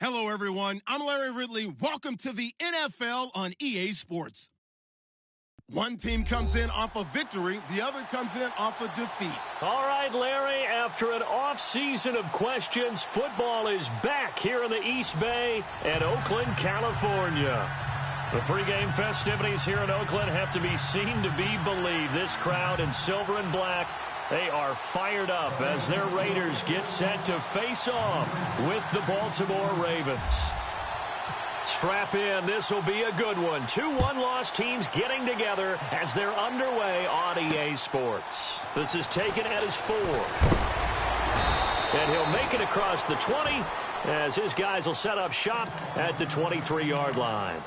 Hello, everyone. I'm Larry Ridley. Welcome to the NFL on EA Sports. One team comes in off a victory. The other comes in off a defeat. All right, Larry, after an off-season of questions, football is back here in the East Bay and Oakland, California. The pregame festivities here in Oakland have to be seen to be believed. This crowd in silver and black, they are fired up as their Raiders get set to face off with the Baltimore Ravens. Strap in, this will be a good one. 2 one-loss teams getting together as they're underway on EA Sports. This is taken at his 4. And he'll make it across the 20 as his guys will set up shop at the 23-yard line.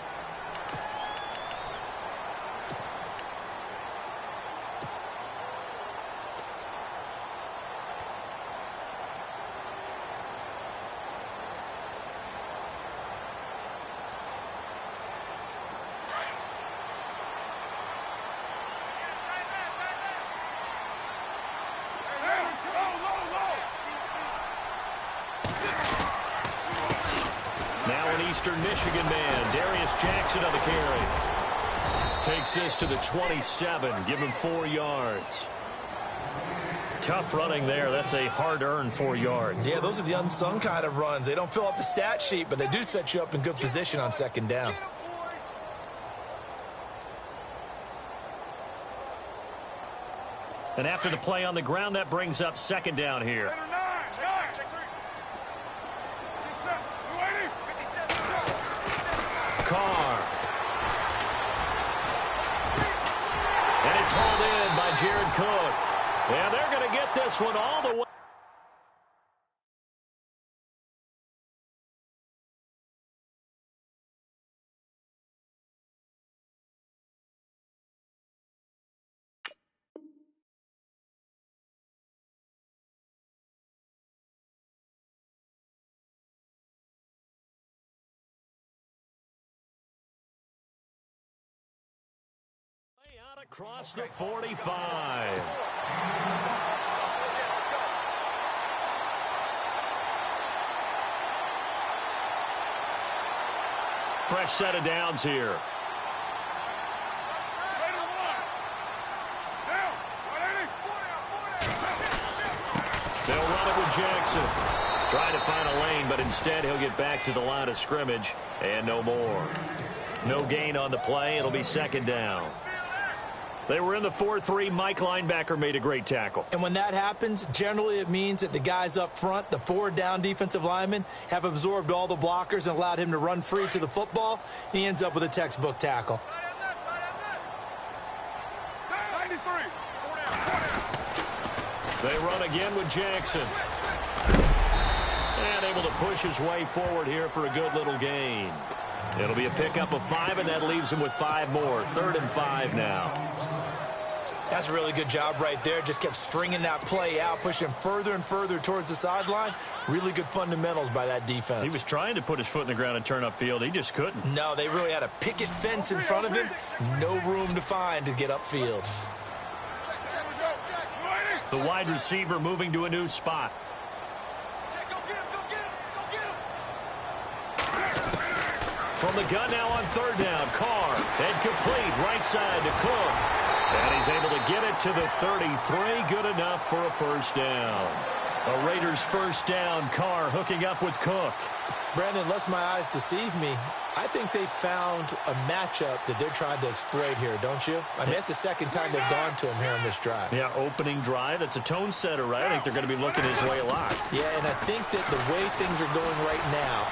Eastern Michigan man, Darius Jackson on the carry. Takes this to the 27, give him 4 yards. Tough running there. That's a hard-earned 4 yards. Yeah, those are the unsung kind of runs. They don't fill up the stat sheet, but they do set you up in good position on second down. And after the play on the ground, that brings up second down here. Carr. And it's hauled in by Jared Cook. And they're going to get this one all the way. Out across the 45. Fresh set of downs here. They'll run it with Jackson. Trying to find a lane, but instead he'll get back to the line of scrimmage and no more. No gain on the play. It'll be second down. They were in the 4-3. Mike linebacker made a great tackle. And when that happens, generally it means that the guys up front, the 4 down defensive linemen, have absorbed all the blockers and allowed him to run free to the football. He ends up with a textbook tackle. They run again with Jackson. And able to push his way forward here for a good little gain. It'll be a pickup of 5, and that leaves him with 5 more. 3rd and 5 now. That's a really good job right there. Just kept stringing that play out, pushing him further and further towards the sideline. Really good fundamentals by that defense. He was trying to put his foot in the ground and turn upfield. He just couldn't. No, they really had a picket fence in front of him. No room to find to get upfield. The wide receiver moving to a new spot. From the gun now on 3rd down. Carr, and complete right side to Cook. And he's able to get it to the 33. Good enough for a first down. A Raiders first down. Carr hooking up with Cook. Brandon, unless my eyes deceive me, I think they found a matchup that they're trying to exploit here, don't you? I mean, that's the second time they've gone to him here on this drive. Yeah, opening drive. It's a tone setter, right? I think they're going to be looking his way a lot. Yeah, and I think that the way things are going right now,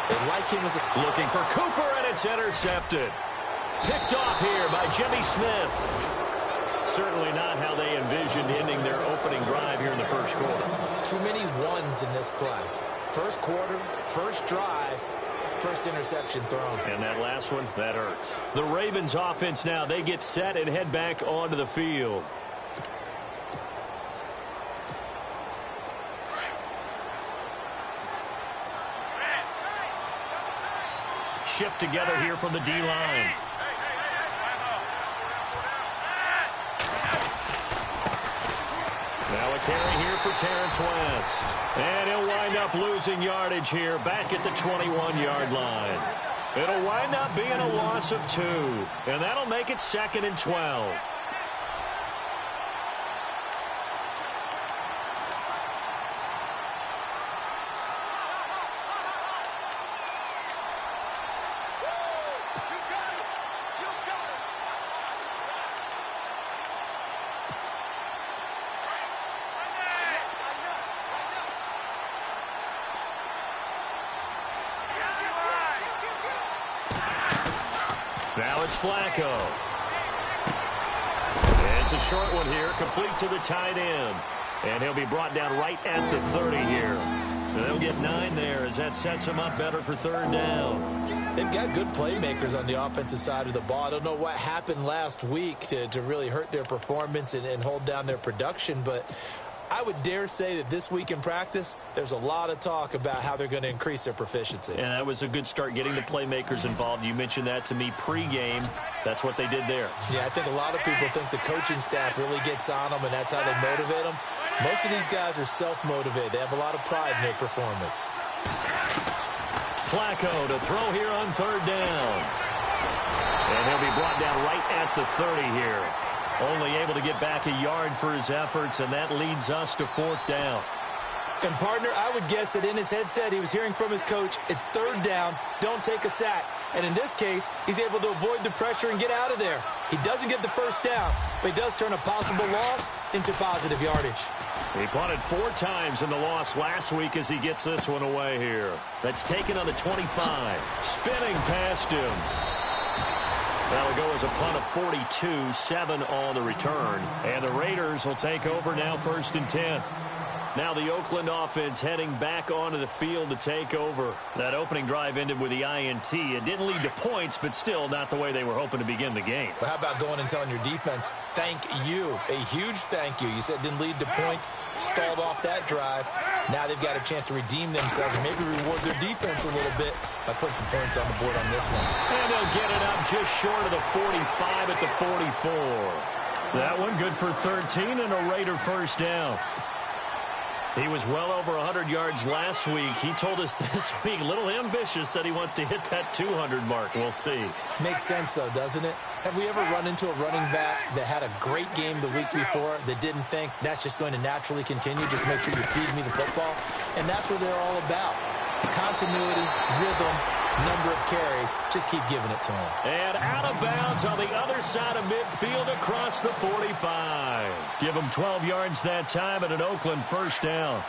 they like him as a... Looking for Cooper, and it's intercepted. Picked off here by Jimmy Smith. Certainly not how they envisioned ending their opening drive here in the first quarter. Too many ones in this play. First quarter, first drive, first interception thrown. And that last one, that hurts. The Ravens offense now, they get set and head back onto the field. Shift together here from the D-line. Now a carry here for Terrence West. And he'll wind up losing yardage here back at the 21-yard line. It'll wind up being a loss of 2. And that'll make it 2nd and 12. Now it's Flacco. And it's a short one here, complete to the tight end. And he'll be brought down right at the 30 here. And they'll get 9 there as that sets them up better for 3rd down. They've got good playmakers on the offensive side of the ball. I don't know what happened last week to really hurt their performance and hold down their production, but I would dare say that this week in practice, there's a lot of talk about how they're going to increase their proficiency. And that was a good start getting the playmakers involved. You mentioned that to me pregame. That's what they did there. Yeah, I think a lot of people think the coaching staff really gets on them, and that's how they motivate them. Most of these guys are self-motivated. They have a lot of pride in their performance. Flacco to throw here on 3rd down. And he'll be brought down right at the 30 here. Only able to get back a yard for his efforts, and that leads us to 4th down. And, partner, I would guess that in his headset he was hearing from his coach, it's 3rd down, don't take a sack. And in this case, he's able to avoid the pressure and get out of there. He doesn't get the 1st down, but he does turn a possible loss into positive yardage. He punted 4 times in the loss last week as he gets this one away here. That's taken on the 25. Spinning past him. That'll go as a punt of 42, 7 on the return. And the Raiders will take over now 1st and 10. Now the Oakland offense heading back onto the field to take over. That opening drive ended with the INT. It didn't lead to points, but still not the way they were hoping to begin the game. But how about going and telling your defense, thank you, a huge thank you. You said it didn't lead to points, stalled off that drive. Now they've got a chance to redeem themselves and maybe reward their defense a little bit by putting some points on the board on this one. And they'll get it up just short of the 45 at the 44. That one good for 13 and a Raider 1st down. He was well over 100 yards last week. He told us this week, a little ambitious, said he wants to hit that 200 mark. We'll see. Makes sense, though, doesn't it? Have we ever run into a running back that had a great game the week before that didn't think that's just going to naturally continue? Just make sure you feed me the football. And that's what they're all about. Continuity, rhythm, number of carries. Just keep giving it to him. And out of bounds on the other side of midfield across the 45. Give him 12 yards that time and an Oakland 1st down.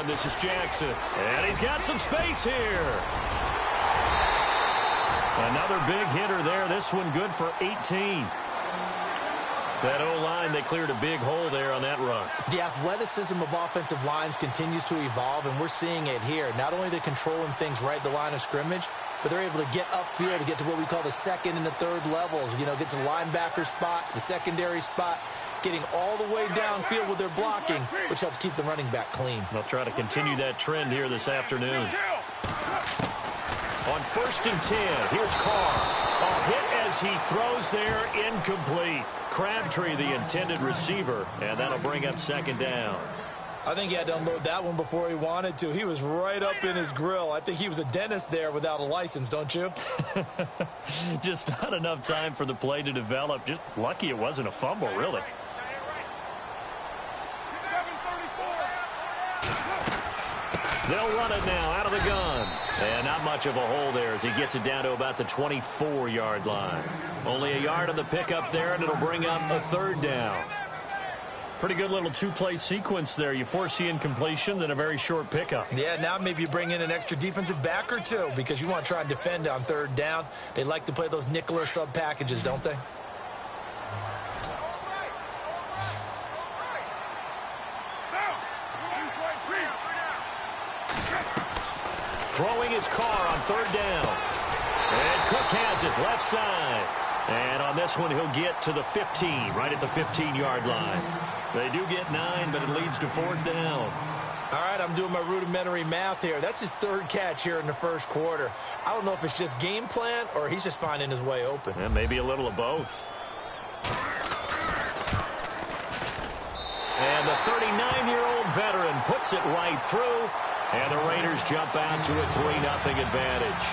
This is Jackson, and he's got some space here. Another big hitter there. This one good for 18. That O-line, they cleared a big hole there on that run. The athleticism of offensive lines continues to evolve, and we're seeing it here. Not only are they controlling things right at the line of scrimmage, but they're able to get upfield to get to what we call the 2nd and the 3rd levels. You know, get to the linebacker spot, the secondary spot, getting all the way downfield with their blocking, which helps keep the running back clean. They'll try to continue that trend here this afternoon. On 1st and 10, here's Carr. A hit as he throws there, incomplete. Crabtree, the intended receiver, and that'll bring up 2nd down. I think he had to unload that one before he wanted to. He was right up in his grill. I think he was a dentist there without a license, don't you? Just not enough time for the play to develop. Just lucky it wasn't a fumble, really. They'll run it now out of the gun. And not much of a hole there as he gets it down to about the 24-yard line. Only a yard on the pickup there, and it'll bring up a 3rd down. Pretty good little 2-play sequence there. You force the incompletion, then a very short pickup. Yeah, now maybe you bring in an extra defensive back or two because you want to try and defend on 3rd down. They like to play those nickel or sub packages, don't they? Throwing his Carr on 3rd down. And Cook has it left side. And on this one, he'll get to the 15, right at the 15-yard line. They do get 9, but it leads to 4th down. All right, I'm doing my rudimentary math here. That's his 3rd catch here in the first quarter. I don't know if it's just game plan or he's just finding his way open. And maybe a little of both. And the 39-year-old veteran puts it right through. And the Raiders jump out to a 3-0 advantage.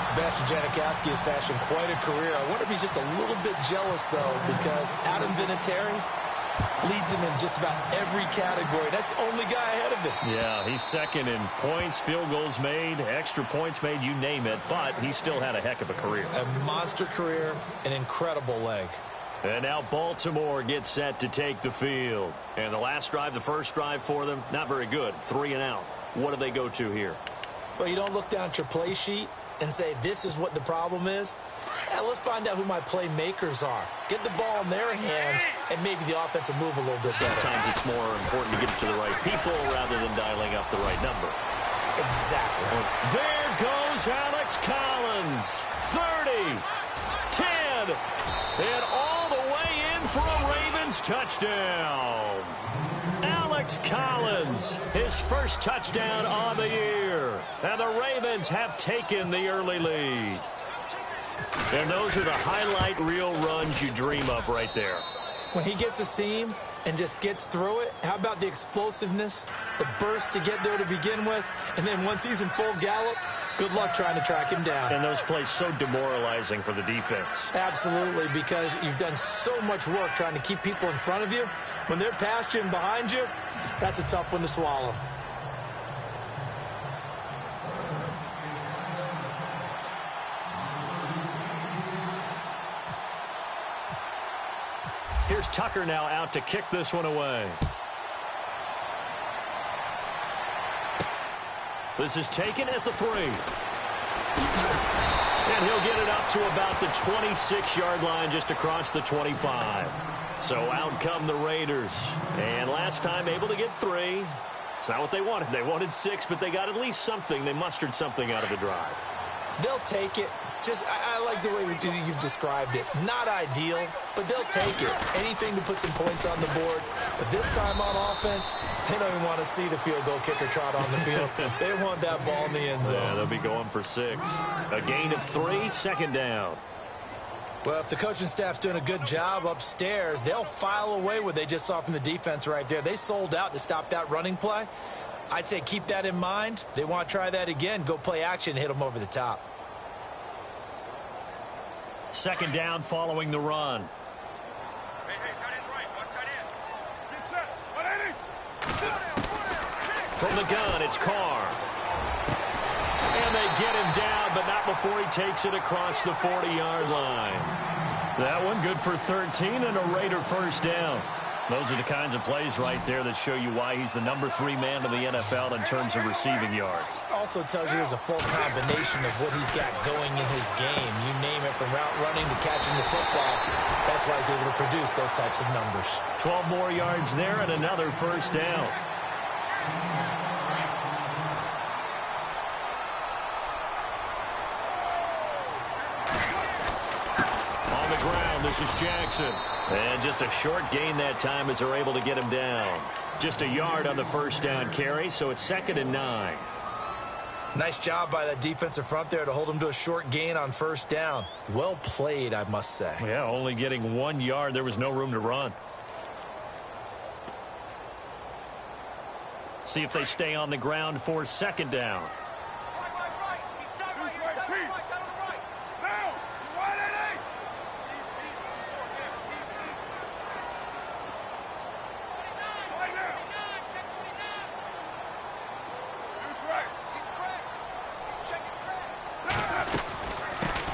Sebastian Janikowski has fashioned quite a career. I wonder if he's just a little bit jealous, though, because Adam Vinatieri leads him in just about every category. That's the only guy ahead of him. Yeah, he's second in points, field goals made, extra points made, you name it. But he still had a heck of a career. A monster career, an incredible leg. And now Baltimore gets set to take the field. And the last drive, the first drive for them, not very good. 3 and out. What do they go to here? Well, you don't look down at your play sheet and say, this is what the problem is. Now, let's find out who my playmakers are. Get the ball in their hands and maybe the offense will move a little bit better. Sometimes it's more important to get it to the right people rather than dialing up the right number. Exactly. There goes Alex Collins. 30, 10, and all the way in for a Ravens touchdown. Alex Collins, his first touchdown on the year. And the Ravens have taken the early lead. And those are the highlight reel runs you dream of right there. When he gets a seam and just gets through it, how about the explosiveness, the burst to get there to begin with, and then once he's in full gallop, good luck trying to track him down. And those plays so demoralizing for the defense. Absolutely, because you've done so much work trying to keep people in front of you. When they're past you and behind you, that's a tough one to swallow. Here's Tucker now out to kick this one away. This is taken at the 3. And he'll get it up to about the 26-yard line, just across the 25. So out come the Raiders. And last time able to get 3. It's not what they wanted. They wanted 6, but they got at least something. They mustered something out of the drive. They'll take it. Just, I like the way you've described it. Not ideal, but they'll take it. Anything to put some points on the board. But this time on offense, they don't even want to see the field goal kicker trot on the field. They want that ball in the end zone. Yeah, they'll be going for 6. A gain of 3, 2nd down. Well, if the coaching staff's doing a good job upstairs, they'll file away what they just saw from the defense right there. They sold out to stop that running play. I'd say keep that in mind. They want to try that again. Go play action, hit them over the top. 2nd down following the run. Hey, tight end's right. One tight end. Get set. 180. From the gun, it's Carr. And they get him down, but not before he takes it across the 40-yard line. That one good for 13 and a Raider first down. Those are the kinds of plays right there that show you why he's the number 3 man in the NFL in terms of receiving yards. Also tells you there's a full combination of what he's got going in his game. You name it, from route running to catching the football. That's why he's able to produce those types of numbers. 12 more yards there and another first down. On the ground, this is Jackson. And just a short gain that time as they're able to get him down. Just a yard on the first down carry, so it's 2nd and 9. Nice job by that defensive front there to hold him to a short gain on first down. Well played, I must say. Yeah, only getting 1 yard. There was no room to run. See if they stay on the ground for 2nd down.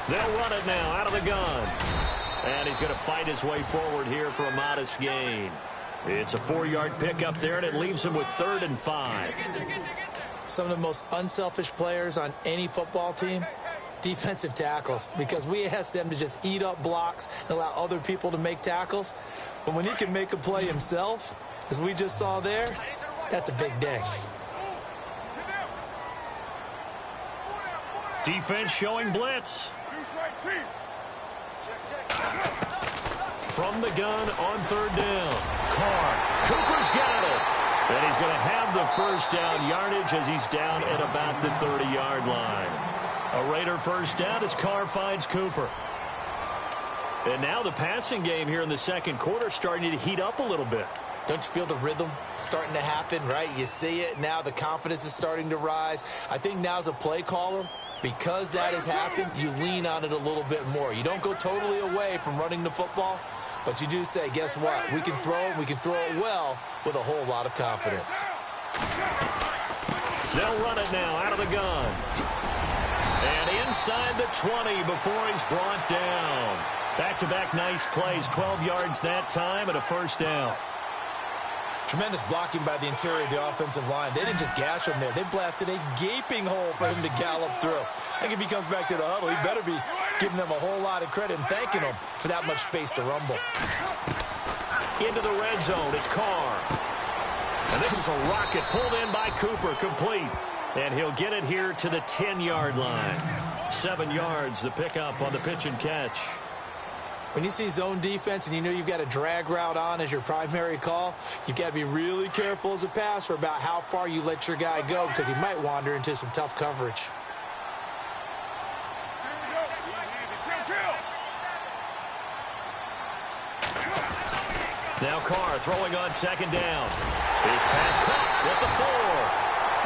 They'll run it now out of the gun. And he's going to fight his way forward here for a modest gain. It's a 4-yard pickup there, and it leaves him with 3rd and 5. Some of the most unselfish players on any football team, defensive tackles, because we ask them to just eat up blocks and allow other people to make tackles. But when he can make a play himself, as we just saw there, that's a big day. Defense showing blitz. From the gun on third down. Carr. Cooper's got it. And he's going to have the first down yardage as he's down at about the 30-yard line. A Raider first down as Carr finds Cooper. And now the passing game here in the second quarter starting to heat up a little bit. Don't you feel the rhythm starting to happen, right? You see it now. The confidence is starting to rise. I think now as a play caller, because that has happened, you lean on it a little bit more. You don't go totally away from running the football, but you do say, guess what? We can throw it. We can throw it well with a whole lot of confidence. They'll run it now out of the gun. And inside the 20 before he's brought down. Back-to-back nice plays, 12 yards that time and a first down. Tremendous blocking by the interior of the offensive line. They didn't just gash him there. They blasted a gaping hole for him to gallop through. I think if he comes back to the huddle, he better be giving them a whole lot of credit and thanking them for that much space to rumble. Into the red zone, it's Carr. And this is a rocket pulled in by Cooper, complete. And he'll get it here to the 10-yard line. 7 yards, the pickup on the pitch and catch. When you see zone defense and you know you've got a drag route on as your primary call, you've got to be really careful as a passer about how far you let your guy go because he might wander into some tough coverage. Now Carr throwing on second down. His pass caught with the 4.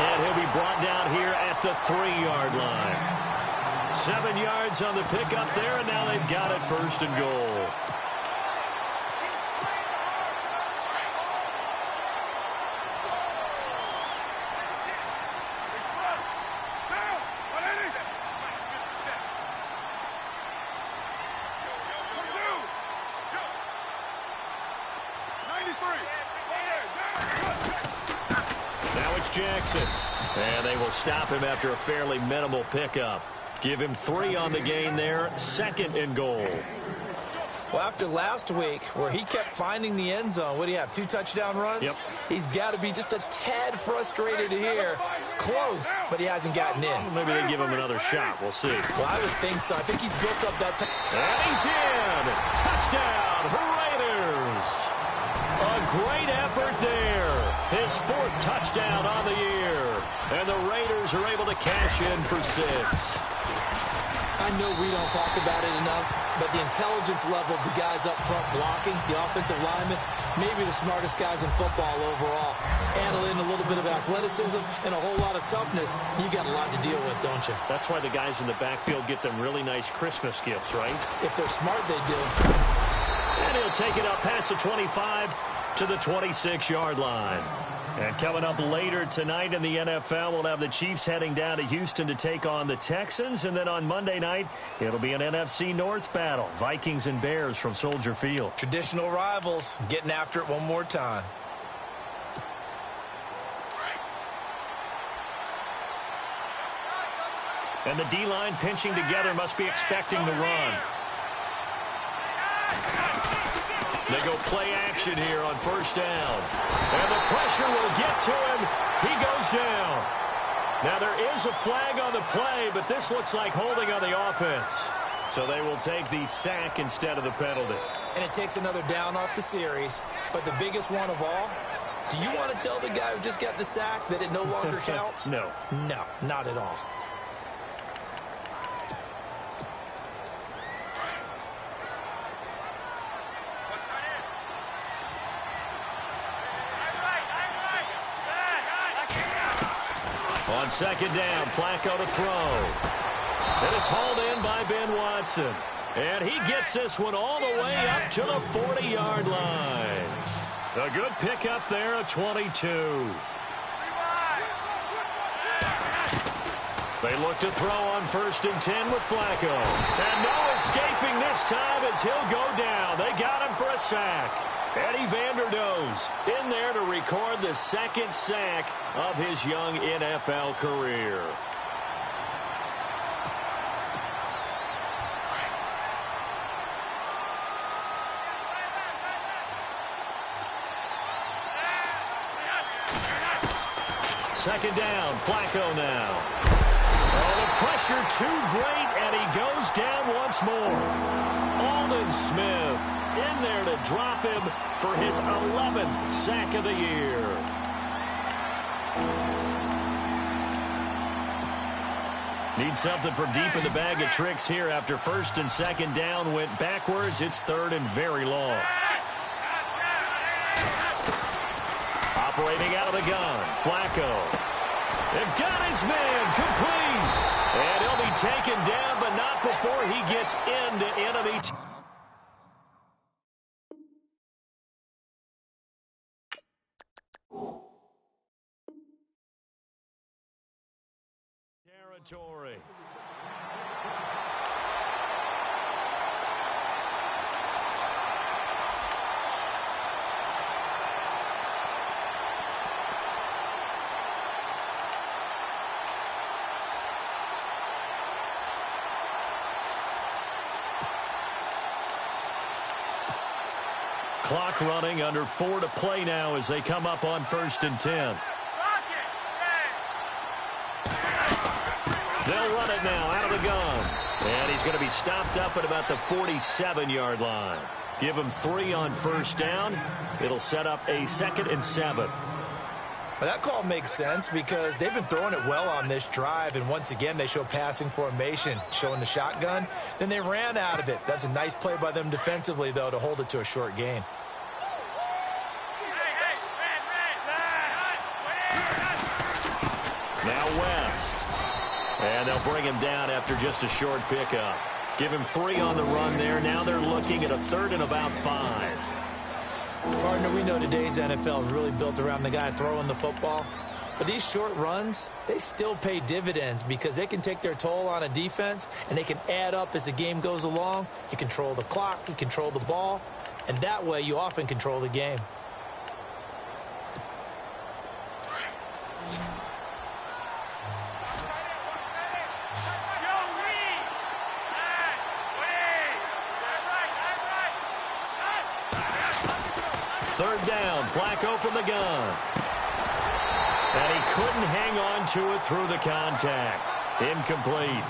And he'll be brought down here at the 3-yard line. 7 yards on the pickup there, and now they've got it first and goal. Now it's Jackson. And they will stop him after a fairly minimal pickup. Give him 3 on the game there, 2nd and goal. Well, after last week where he kept finding the end zone, what do you have, 2 touchdown runs? Yep. He's got to be just a tad frustrated here. Close, but he hasn't gotten in. Maybe they give him another shot. We'll see. Well, I would think so. I think he's built up that time. And he's in. Touchdown, Raiders. A great effort there. His 4th touchdown on the year. And the Raiders are able to cash in for 6. I know we don't talk about it enough, but the intelligence level of the guys up front blocking, the offensive linemen, maybe the smartest guys in football overall. Add in a little bit of athleticism and a whole lot of toughness, you got a lot to deal with, don't you? That's why the guys in the backfield get them really nice Christmas gifts, right? If they're smart, they do. And he'll take it up past the 25 to the 26-yard line. And coming up later tonight in the NFL, we'll have the Chiefs heading down to Houston to take on the Texans. And then on Monday night, it'll be an NFC North battle. Vikings and Bears from Soldier Field. Traditional rivals getting after it one more time. And the D-line pinching together must be expecting the run. They go play action here on first down. And the pressure will get to him. He goes down. Now there is a flag on the play, but this looks like holding on the offense. So they will take the sack instead of the penalty. And it takes another down off the series. But the biggest one of all, do you want to tell the guy who just got the sack that it no longer counts? No. No, not at all. On second down, Flacco to throw. And it's hauled in by Ben Watson. And he gets this one all the way up to the 40-yard line. A good pickup there, a 22. They look to throw on 1st and 10 with Flacco. And no escaping this time as he'll go down. They got him for a sack. Eddie Vanderdoes in there to record the 2nd sack of his young NFL career. Second down, Flacco now. Oh, the pressure too great, and he goes down once more. Aldon Smith in there to drop him for his 11th sack of the year. Need something from deep in the bag of tricks here after first and second down went backwards. It's third and very long. Operating out of the gun, Flacco. They've got his man, complete. And he'll be taken down, but not before he gets into enemy territory. Clock running, under 4 to play now as they come up on 1st and 10. They'll run it now out of the gun. And he's going to be stopped up at about the 47-yard line. Give him 3 on first down. It'll set up a 2nd and 7. Well, that call makes sense because they've been throwing it well on this drive, and once again they show passing formation, showing the shotgun. Then they ran out of it. That's a nice play by them defensively, though, to hold it to a short gain. Now West. And they'll bring him down after just a short pickup. Give him 3 on the run there. Now they're looking at a 3rd and about 5. Partner, we know today's NFL is really built around the guy throwing the football. But these short runs, they still pay dividends because they can take their toll on a defense, and they can add up as the game goes along. You control the clock, you control the ball, and that way you often control the game. Third down, Flacco from the gun. And he couldn't hang on to it through the contact. Incomplete.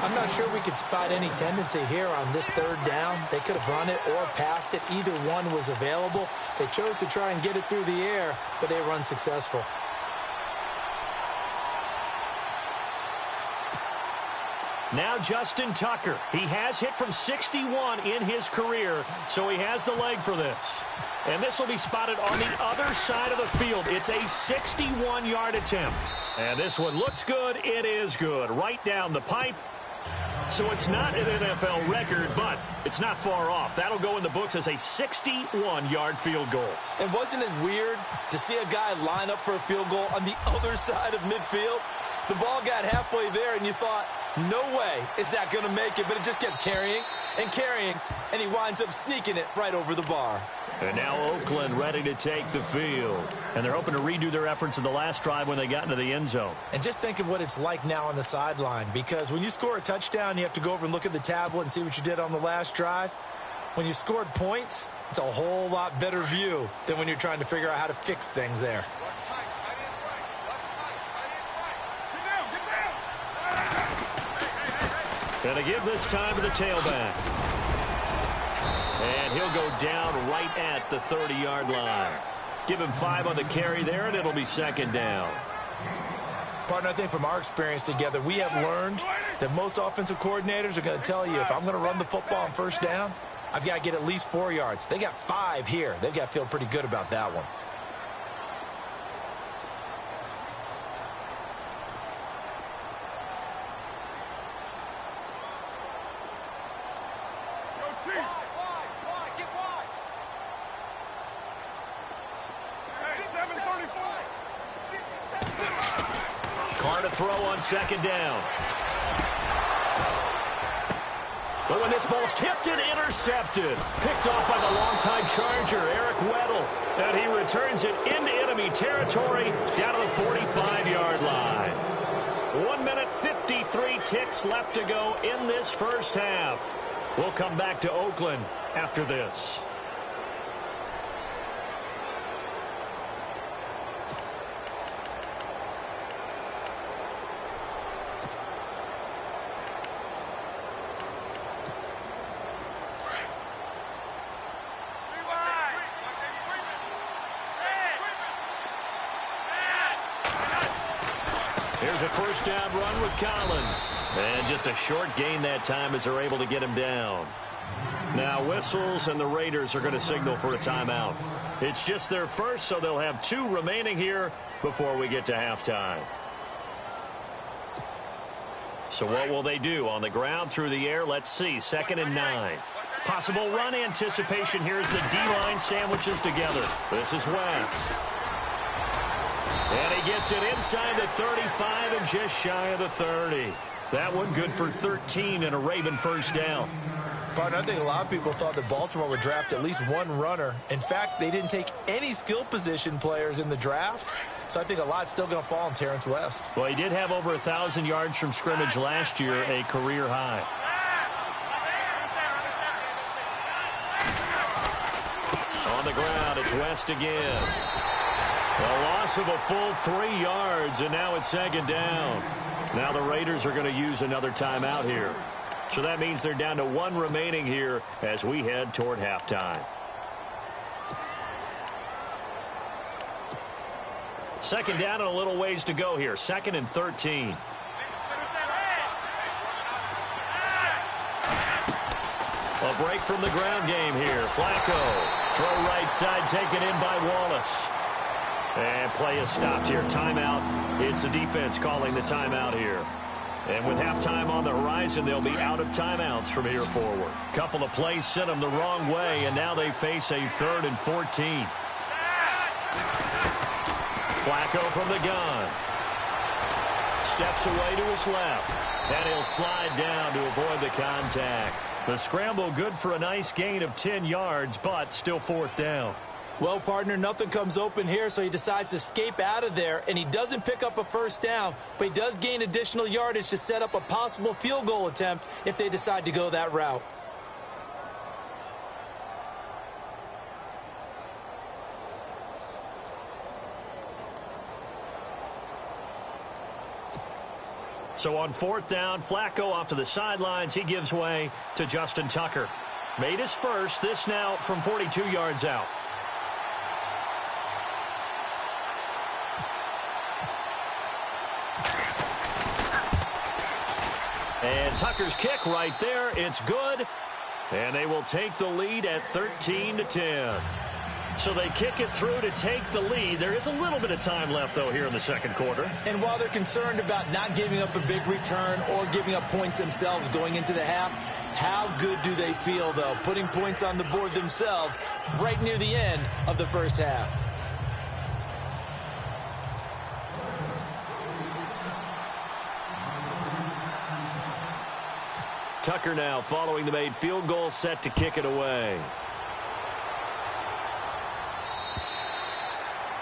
I'm not sure we could spot any tendency here on this 3rd down. They could have run it or passed it. Either one was available. They chose to try and get it through the air, but they were unsuccessful. Now Justin Tucker. He has hit from 61 in his career, so he has the leg for this. And this will be spotted on the other side of the field. It's a 61-yard attempt. And this one looks good. It is good. Right down the pipe. So it's not an NFL record, but it's not far off. That'll go in the books as a 61-yard field goal. And wasn't it weird to see a guy line up for a field goal on the other side of midfield? The ball got halfway there, and you thought, no way is that going to make it, but it just kept carrying, and he winds up sneaking it right over the bar. And now Oakland ready to take the field. And they're hoping to redo their efforts in the last drive when they got into the end zone. And just think of what it's like now on the sideline, because when you score a touchdown, you have to go over and look at the tablet and see what you did on the last drive. When you scored points, it's a whole lot better view than when you're trying to figure out how to fix things there. And to give this time to the tailback. And he'll go down right at the 30-yard line. Give him 5 on the carry there, and it'll be 2nd down. Partner, I think from our experience together, we have learned that most offensive coordinators are going to tell you, if I'm going to run the football on first down, I've got to get at least 4 yards. They got 5 here. They've got to feel pretty good about that one. Throw on 2nd down. But when this ball's tipped and intercepted, picked off by the longtime Charger, Eric Weddle, and he returns it into enemy territory down to the 45-yard line. 1 minute, 53 ticks left to go in this first half. We'll come back to Oakland after this. Here's a first down run with Collins. And just a short gain that time as they're able to get him down. Now whistles, and the Raiders are going to signal for a timeout. It's just their first, so they'll have 2 remaining here before we get to halftime. So what will they do? On the ground, through the air, let's see. 2nd and 9. Possible run anticipation here as the D-line sandwiches together. This is West. And he gets it inside the 35 and just shy of the 30. That one good for 13 and a Raven first down. Partner, I think a lot of people thought that Baltimore would draft at least one runner. In fact, they didn't take any skill position players in the draft. So I think a lot's still going to fall on Terrence West. Well, he did have over 1,000 yards from scrimmage last year, a career high. On the ground, it's West again. A loss of a full 3 yards, and now it's 2nd down. Now the Raiders are going to use another timeout here. So that means they're down to 1 remaining here as we head toward halftime. 2nd down and a little ways to go here. 2nd and 13. A break from the ground game here. Flacco. Throw right side taken in by Wallace. And play is stopped here. Timeout. It's the defense calling the timeout here. And with halftime on the horizon, they'll be out of timeouts from here forward. Couple of plays sent them the wrong way, and now they face a 3rd and 14. Flacco from the gun. Steps away to his left. And he'll slide down to avoid the contact. The scramble good for a nice gain of 10 yards, but still 4th down. Well, partner, nothing comes open here, so he decides to escape out of there, and he doesn't pick up a first down, but he does gain additional yardage to set up a possible field goal attempt if they decide to go that route. So on 4th down, Flacco off to the sidelines. He gives way to Justin Tucker. Made his first, this now from 42 yards out. And Tucker's kick right there. It's good. And they will take the lead at 13-10. So they kick it through to take the lead. There is a little bit of time left, though, here in the 2nd quarter. And while they're concerned about not giving up a big return or giving up points themselves going into the half, how good do they feel, though, putting points on the board themselves right near the end of the first half? Tucker now following the made field goal, set to kick it away.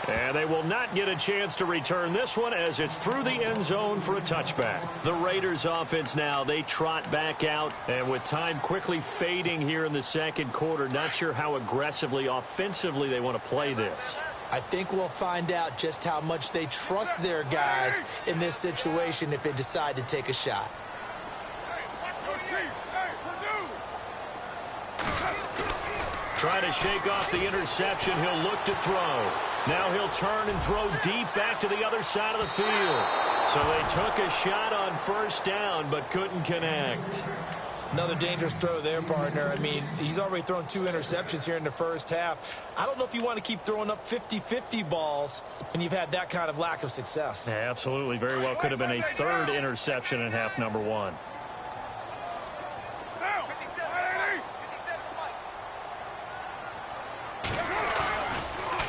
And they will not get a chance to return this one as it's through the end zone for a touchback. The Raiders offense now, they trot back out. And with time quickly fading here in the 2nd quarter, not sure how aggressively, offensively they want to play this. I think we'll find out just how much they trust their guys in this situation if they decide to take a shot. Trying to shake off the interception. He'll look to throw. Now he'll turn and throw deep back to the other side of the field. So they took a shot on 1st down but couldn't connect. Another dangerous throw there, partner. I mean, he's already thrown 2 interceptions here in the first half. I don't know if you want to keep throwing up 50-50 balls when you've had that kind of lack of success. Yeah, absolutely. Very well could have been a 3rd interception in half number 1.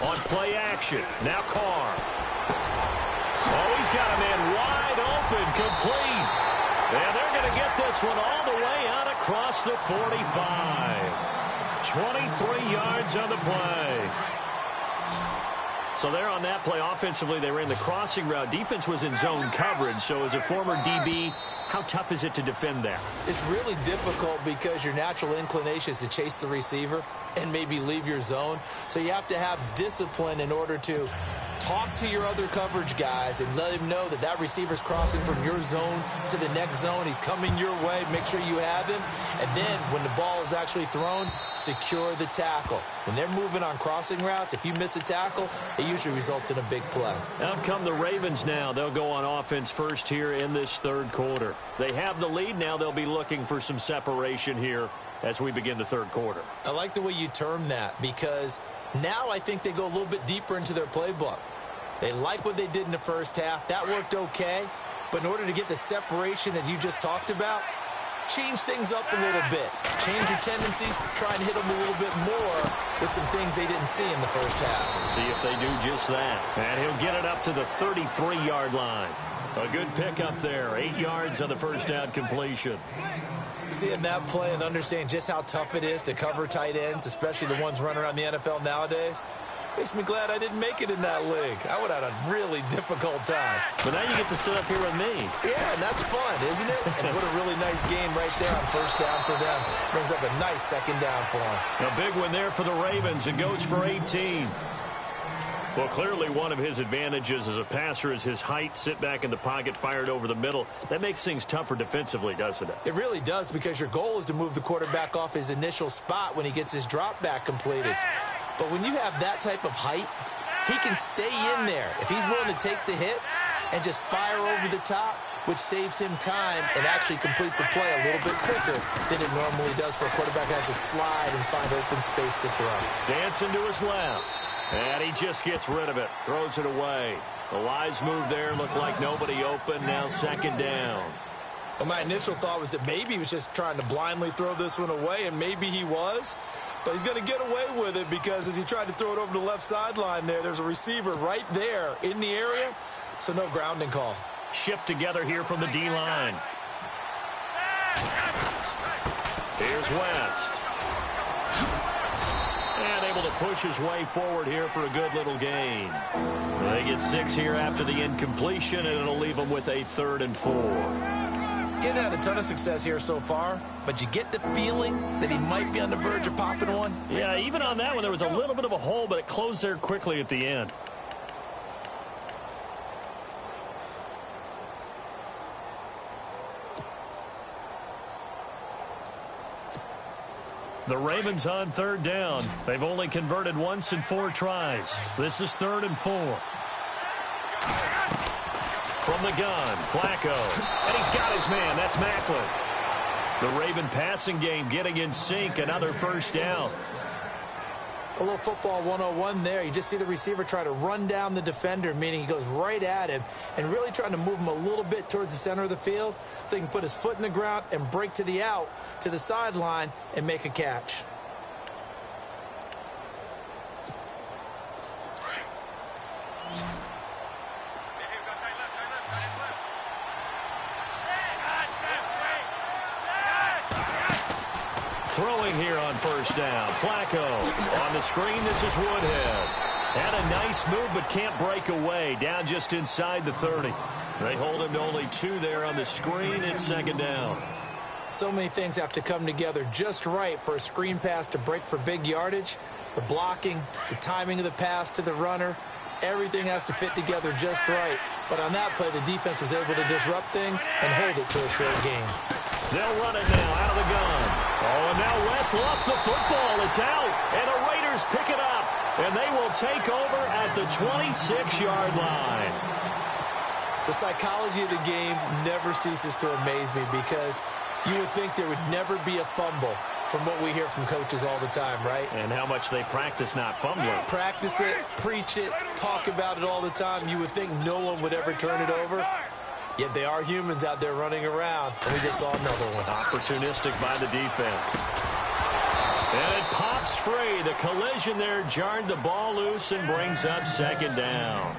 On play action. Now Carr. Oh, he's got a man wide open, complete. And they're going to get this one all the way out across the 45. 23 yards on the play. So there on that play, offensively, they ran the crossing route. Defense was in zone coverage. So as a former DB, how tough is it to defend that? It's really difficult because your natural inclination is to chase the receiver and maybe leave your zone. So you have to have discipline in order to talk to your other coverage guys and let him know that that receiver's crossing from your zone to the next zone. He's coming your way. Make sure you have him. And then when the ball is actually thrown, secure the tackle. When they're moving on crossing routes, if you miss a tackle, it usually results in a big play. Out come the Ravens now. They'll go on offense first here in this third quarter. They have the lead now. They'll be looking for some separation here as we begin the third quarter. I like the way you term that, because now I think they go a little bit deeper into their playbook. They like what they did in the first half. That worked okay. But in order to get the separation that you just talked about, change things up a little bit. Change your tendencies. Try and hit them a little bit more with some things they didn't see in the first half. See if they do just that. And he'll get it up to the 33-yard line. A good pickup there. 8 yards on the first down completion. Seeing that play and understanding just how tough it is to cover tight ends, especially the ones running around the NFL nowadays, makes me glad I didn't make it in that league. I would have had a really difficult time. But now you get to sit up here with me. Yeah, and that's fun, isn't it? And what a really nice game right there on first down for them. Brings up a nice second down for them. A big one there for the Ravens. It goes for 18. Well, clearly one of his advantages as a passer is his height. Sit back in the pocket, fired over the middle. That makes things tougher defensively, doesn't it? It really does, because your goal is to move the quarterback off his initial spot when he gets his drop back completed. But when you have that type of height, he can stay in there if he's willing to take the hits and just fire over the top, which saves him time and actually completes a play a little bit quicker than it normally does for a quarterback who has to slide and find open space to throw. Dancing to his left. And he just gets rid of it. Throws it away. The wise move there. Looked like nobody open. Now second down. Well, my initial thought was that maybe he was just trying to blindly throw this one away, and maybe he was. But he's going to get away with it, because as he tried to throw it over the left sideline there's a receiver right there in the area, so no grounding call. Shift together here from the D-line. Here's West. And able to push his way forward here for a good little gain. They get 6 here after the incompletion, and it'll leave them with a 3rd and 4. Getting had a ton of success here so far, but you get the feeling that he might be on the verge of popping one. Yeah, even on that one, there was a little bit of a hole, but it closed there quickly at the end. The Ravens on 3rd down. They've only converted once in 4 tries. This is 3rd and 4. From the gun, Flacco. And he's got his man. That's Macklin. The Raven passing game getting in sync. Another first down. A little football 101 there. You just see the receiver try to run down the defender, meaning he goes right at him and really trying to move him a little bit towards the center of the field so he can put his foot in the ground and break to the out, to the sideline, and make a catch. Throwing here on first down. Flacco on the screen. This is Woodhead. Had a nice move, but can't break away. Down just inside the 30. They hold him to only 2 there on the screen. It's 2nd down. So many things have to come together just right for a screen pass to break for big yardage. The blocking, the timing of the pass to the runner, everything has to fit together just right. But on that play, the defense was able to disrupt things and hold it to a short game. They'll run it now out of the gun. Oh, and now West lost the football. It's out, and the Raiders pick it up, and they will take over at the 26-yard line. The psychology of the game never ceases to amaze me, because you would think there would never be a fumble from what we hear from coaches all the time, right? And how much they practice not fumbling. Practice it, preach it, talk about it all the time. You would think no one would ever turn it over. Yet they are humans out there running around, and we just saw another one. Opportunistic by the defense. And it pops free. The collision there jarred the ball loose and brings up 2nd down.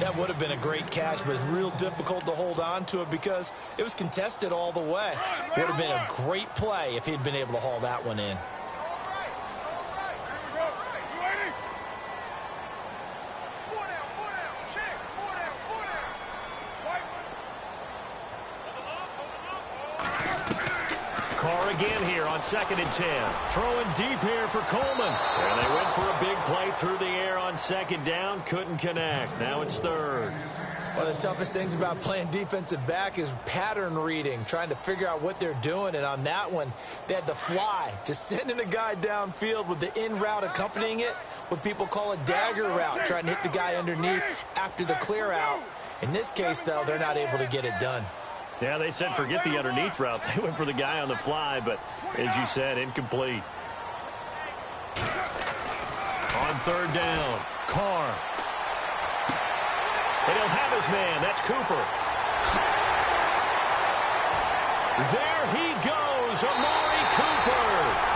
That would have been a great catch, but it's real difficult to hold on to it because it was contested all the way. Would have been a great play if he'd been able to haul that one in. Carr again here on 2nd and 10. Throwing deep here for Coleman. And they went for a big play through the air on on second down, couldn't connect. Now it's third. One of the toughest things about playing defensive back is pattern reading, trying to figure out what they're doing. And on that one, they had the fly, just sending a guy downfield with the in route accompanying it, what people call a dagger route, trying to hit the guy underneath after the clear out. In this case, though, they're not able to get it done. Yeah, they said forget the underneath route. They went for the guy on the fly, but as you said, incomplete. On third down, Carr. And he'll have his man. That's Cooper. There he goes, Amari Cooper.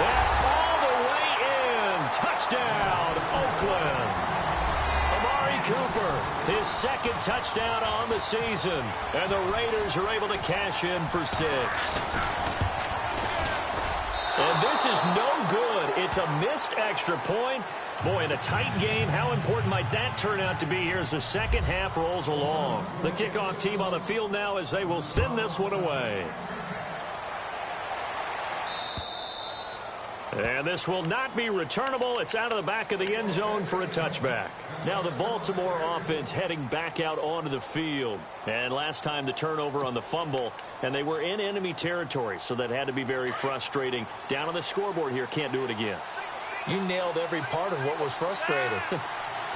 And all the way in. Touchdown, Oakland. Amari Cooper, his second touchdown on the season. And the Raiders are able to cash in for 6. And this is no good. It's a missed extra point. Boy, in a tight game, how important might that turn out to be here as the second half rolls along? The kickoff team on the field now as they will send this one away. And this will not be returnable. It's out of the back of the end zone for a touchback. Now the Baltimore offense heading back out onto the field. And last time the turnover on the fumble, and they were in enemy territory, so that had to be very frustrating. Down on the scoreboard here, can't do it again. You nailed every part of what was frustrating.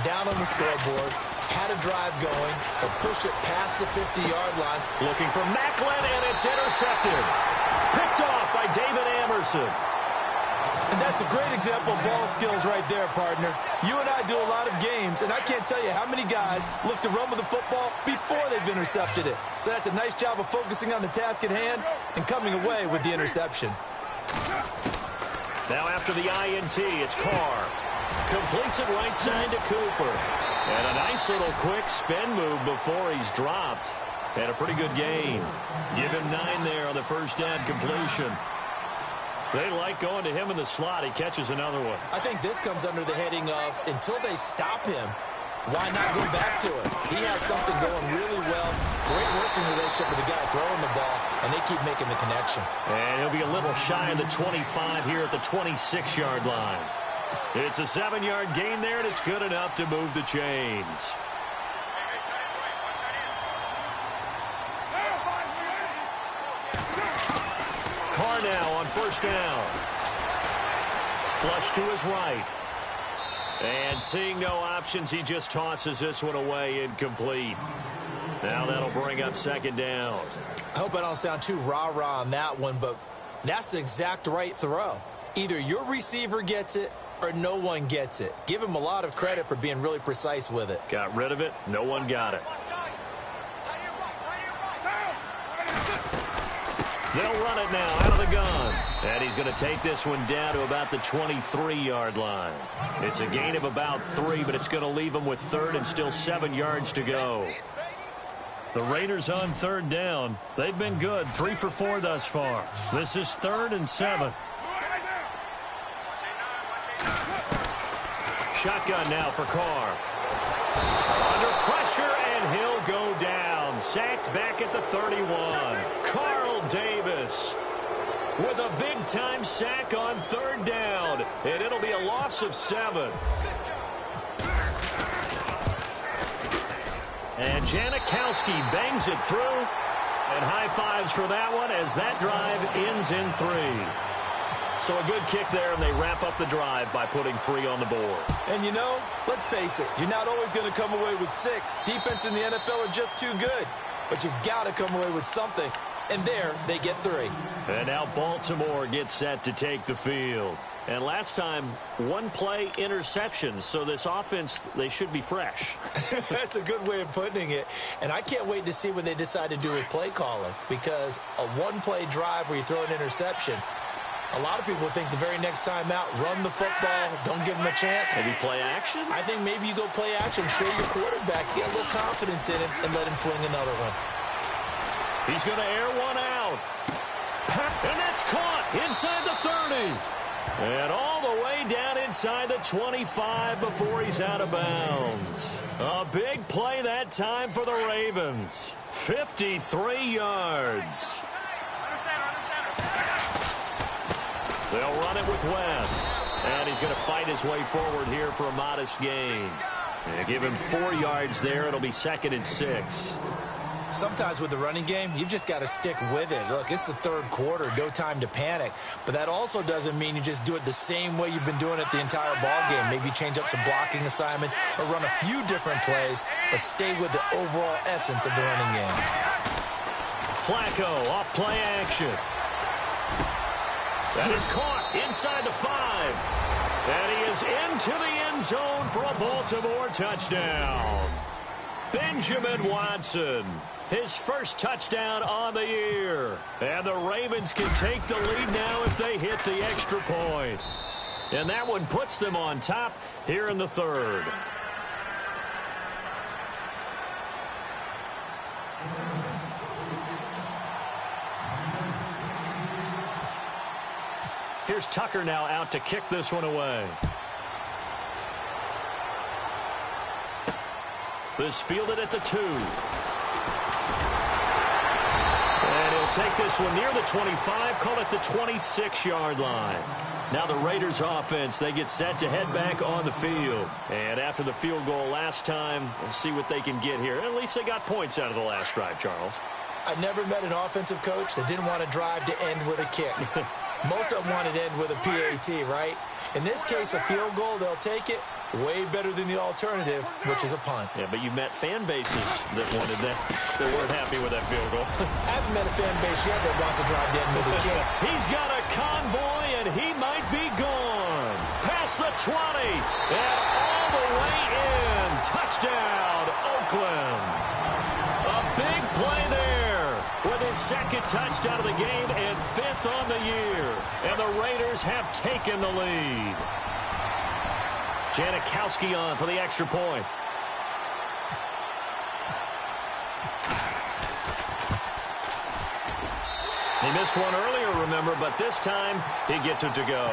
Down on the scoreboard, had a drive going, but pushed it past the 50-yard lines. Looking for Macklin, and it's intercepted. Picked off by David Amerson. And that's a great example of ball skills right there, partner. You and I do a lot of games, and I can't tell you how many guys look to run with the football before they've intercepted it. So that's a nice job of focusing on the task at hand and coming away with the interception. Now after the INT, it's Carr. Completes it right side to Cooper. And a nice little quick spin move before he's dropped. Had a pretty good game. Give him 9 there on the first down completion. They like going to him in the slot. He catches another one. I think this comes under the heading of until they stop him, why not go back to it? He has something going really well. Great working relationship with the guy throwing the ball, and they keep making the connection. And he'll be a little shy of the 25 here at the 26-yard line. It's a 7-yard gain there, and it's good enough to move the chains. Carr now on first down. Flush to his right. And seeing no options, he just tosses this one away incomplete. Now that'll bring up second down. I hope I don't sound too rah-rah on that one, but that's the exact right throw. Either your receiver gets it or no one gets it. Give him a lot of credit for being really precise with it. Got rid of it. No one got it. They'll run it now out of the gun. And he's going to take this one down to about the 23-yard line. It's a gain of about 3, but it's going to leave him with third and still 7 yards to go. The Raiders on third down. They've been good. 3 for 4 thus far. This is 3rd and 7. Shotgun now for Carr. Under pressure, and he'll go down. Sacked back at the 31. Carl Davis with a big-time sack on third down. And it'll be a loss of 7. And Janikowski bangs it through. And high fives for that one as that drive ends in 3. So a good kick there, and they wrap up the drive by putting 3 on the board. And you know, let's face it, you're not always going to come away with 6. Defense in the NFL are just too good. But you've got to come away with something. And there, they get 3. And now Baltimore gets set to take the field. And last time, 1-play interception. So this offense, they should be fresh. That's a good way of putting it. And I can't wait to see what they decide to do with play calling. Because a 1-play drive where you throw an interception, a lot of people think the very next time out, run the football, don't give them a chance. Maybe play action? I think maybe you go play action, show your quarterback, get a little confidence in him, and let him fling another one. He's going to air one out. And that's caught inside the 30. And all the way down inside the 25 before he's out of bounds. A big play that time for the Ravens. 53 yards. They'll run it with West. And he's going to fight his way forward here for a modest gain. And give him 4 yards there. It'll be 2nd and 6. Sometimes with the running game, you've just got to stick with it. Look, it's the third quarter, no time to panic. But that also doesn't mean you just do it the same way you've been doing it the entire ball game. Maybe change up some blocking assignments or run a few different plays, but stay with the overall essence of the running game. Flacco off play action. That is caught inside the 5. And he is into the end zone for a Baltimore touchdown. Benjamin Watson, his first touchdown on the year. And the Ravens can take the lead now if they hit the extra point. And that one puts them on top here in the third. Here's Tucker now out to kick this one away. This fielded at the 2. And he'll take this one near the 25, call it the 26-yard line. Now the Raiders offense, they get set to head back on the field. And after the field goal last time, we'll see what they can get here. At least they got points out of the last drive, Charles. I never met an offensive coach that didn't want to drive to end with a kick. Most of them wanted to end with a PAT, right? In this case, a field goal, they'll take it. Way better than the alternative, which is a punt. Yeah, but you've met fan bases that wanted that, that weren't happy with that field goal. I haven't met a fan base yet that wants to drive to end with a kick. He's got a convoy, and he might be gone. Past the 20, and all the way in. Touchdown, Oakland. A big play there with his 2nd touchdown of the game and 5th on the year. And the Raiders have taken the lead. Janikowski on for the extra point. He missed one earlier, remember, but this time he gets it to go.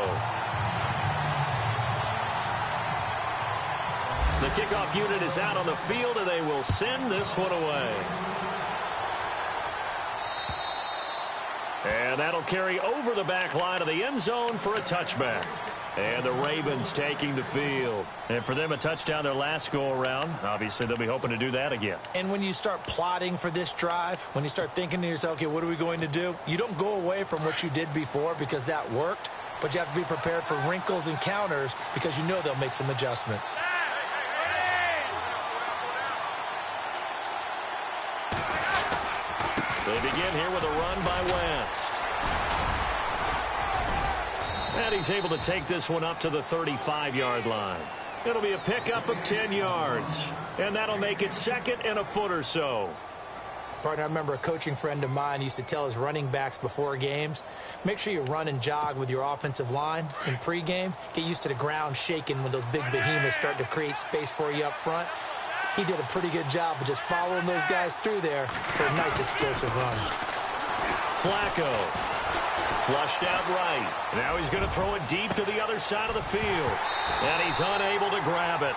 The kickoff unit is out on the field, and they will send this one away. And that'll carry over the back line of the end zone for a touchback. And the Ravens taking the field. And for them, a touchdown their last go-around. Obviously, they'll be hoping to do that again. And when you start plotting for this drive, when you start thinking to yourself, okay, what are we going to do? You don't go away from what you did before because that worked, but you have to be prepared for wrinkles and counters because you know they'll make some adjustments. They begin here with a run by West. And he's able to take this one up to the 35-yard line. It'll be a pickup of 10 yards. And that'll make it 2nd and a foot or so. Partner, I remember a coaching friend of mine used to tell his running backs before games, make sure you run and jog with your offensive line in pregame. Get used to the ground shaking when those big behemoths start to create space for you up front. He did a pretty good job of just following those guys through there for a nice explosive run. Flacco. Flushed out right. Now he's going to throw it deep to the other side of the field. And he's unable to grab it.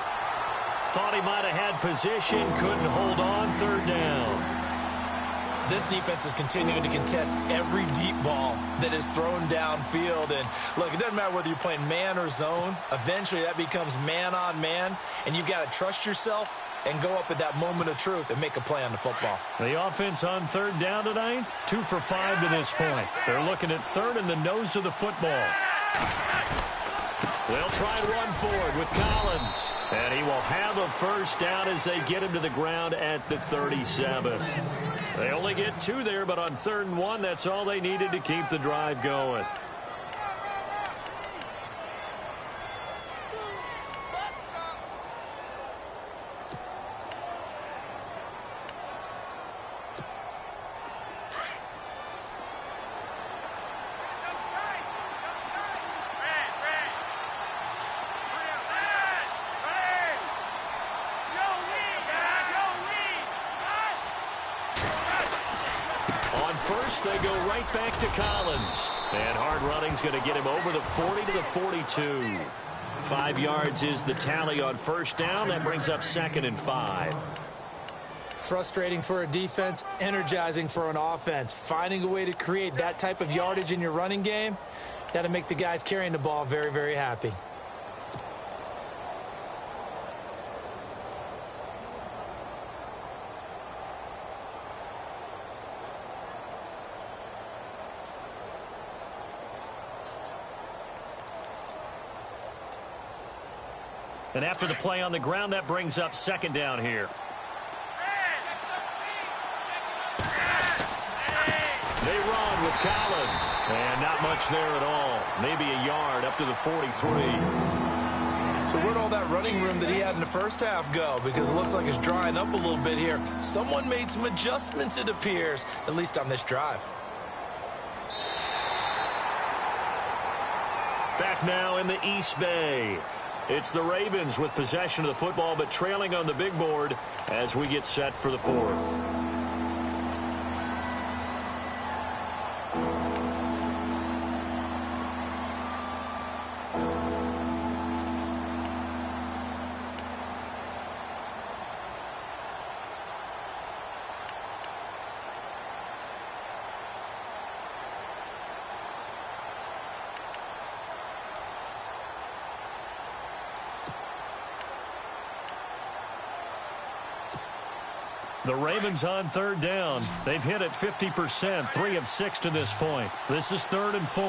Thought he might have had position. Couldn't hold on. 3rd down. This defense is continuing to contest every deep ball that is thrown downfield. And, look, it doesn't matter whether you're playing man or zone. Eventually that becomes man on man. And you've got to trust yourself and go up at that moment of truth and make a play on the football. The offense on 3rd down tonight, 2 for 5 to this point. They're looking at 3rd in the nose of the football. They'll try and run forward with Collins. And he will have a 1st down as they get him to the ground at the 37. They only get 2 there, but on 3rd and 1, that's all they needed to keep the drive going. First, they go right back to Collins. And hard running's going to get him over the 40 to the 42. 5 yards is the tally on 1st down. That brings up 2nd and 5. Frustrating for a defense, energizing for an offense. Finding a way to create that type of yardage in your running game, That'll make the guys carrying the ball very, very happy. And after the play on the ground, that brings up second down here. They run with Collins. And not much there at all. Maybe a yard up to the 43. So where'd all that running room that he had in the first half go? Because it looks like it's drying up a little bit here. Someone made some adjustments, it appears, at least on this drive. Back now in the East Bay. It's the Ravens with possession of the football, but trailing on the big board as we get set for the fourth. The Ravens on third down. They've hit it 50%, 3 of 6 to this point. This is 3rd and 4.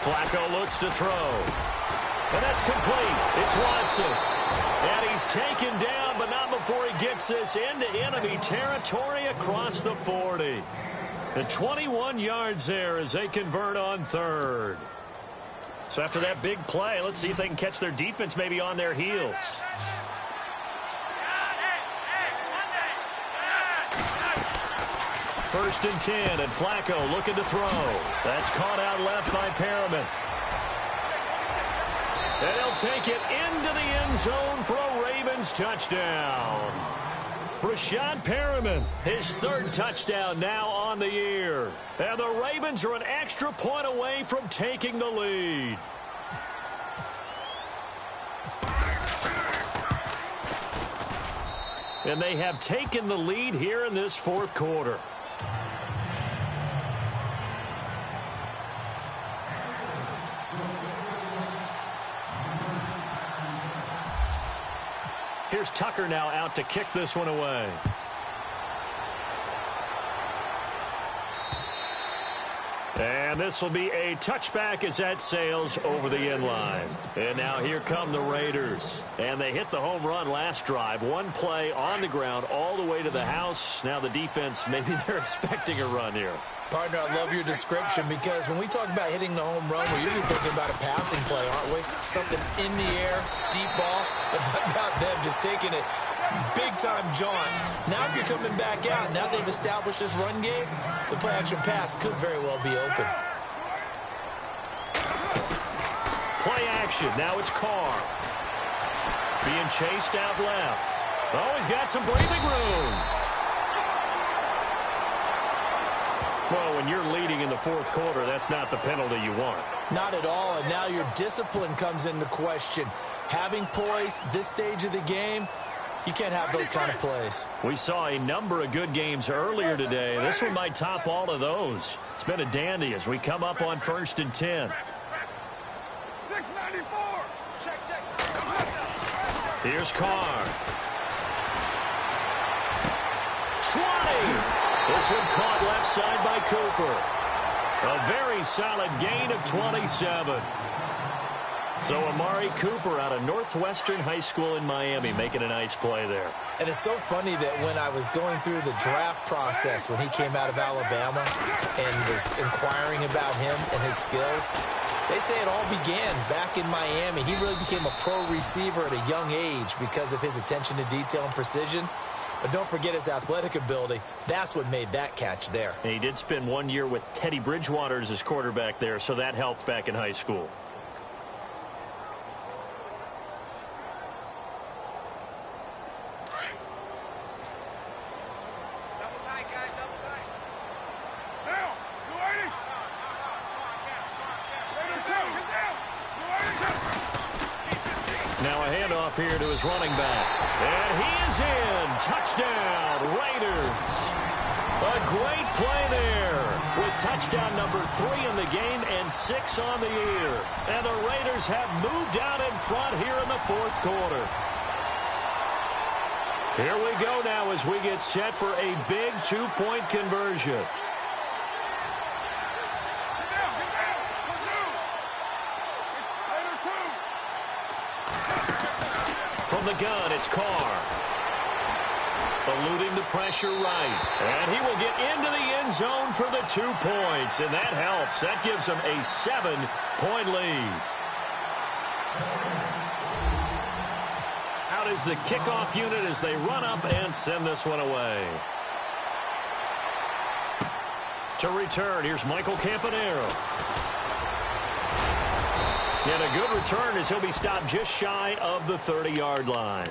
Flacco looks to throw. And that's complete. It's Watson. And he's taken down, but not before he gets this into enemy territory across the 40. And 21 yards there as they convert on third. So after that big play, let's see if they can catch their defense maybe on their heels. First and 10, and Flacco looking to throw. That's caught out left by Perriman. And he'll take it into the end zone for a Ravens touchdown. Rashad Perriman, his 3rd touchdown now on the year. And the Ravens are an extra point away from taking the lead. And they have taken the lead here in this 4th quarter. Here's Tucker now out to kick this one away. And this will be a touchback as that sails over the end line. And now here come the Raiders. And they hit the home run last drive. One play on the ground all the way to the house. Now the defense, maybe they're expecting a run here. Partner, I love your description because when we talk about hitting the home run, we're usually thinking about a passing play, aren't we? Something in the air, deep ball. But how about them just taking it big-time jaunt? Now if you're coming back out, now they've established this run game, the play-action pass could very well be open. Play action. Now it's Carr. Being chased out left. Oh, he's got some breathing room. Well, when you're leading in the 4th quarter, that's not the penalty you want. Not at all, and now your discipline comes into question. Having poise this stage of the game, you can't have those kind of plays. We saw a number of good games earlier today. This one might top all of those. It's been a dandy as we come up on 1st and 10. 694. Check. Here's Carr. 20. This one caught left side by Cooper. A very solid gain of 27. So Amari Cooper out of Northwestern High School in Miami making a nice play there. And it's so funny that when I was going through the draft process when he came out of Alabama and was inquiring about him and his skills, they say it all began back in Miami. He really became a pro receiver at a young age because of his attention to detail and precision. But don't forget his athletic ability. That's what made that catch there. And he did spend 1 year with Teddy Bridgewater as his quarterback there, so that helped back in high school. Double tight, guys, double tight. Down. 280. Now a handoff here to his running back. And he is in. Touchdown, Raiders. A great play there with touchdown number 3 in the game and 6 on the year. And the Raiders have moved out in front here in the fourth quarter. Here we go now as we get set for a big 2-point conversion. From the gun, it's Carr. Eluding the pressure right. And he will get into the end zone for the 2 points. And that helps. That gives them a 7-point lead. Out is the kickoff unit as they run up and send this one away. To return, here's Michael Campanaro. And a good return as he'll be stopped just shy of the 30-yard line.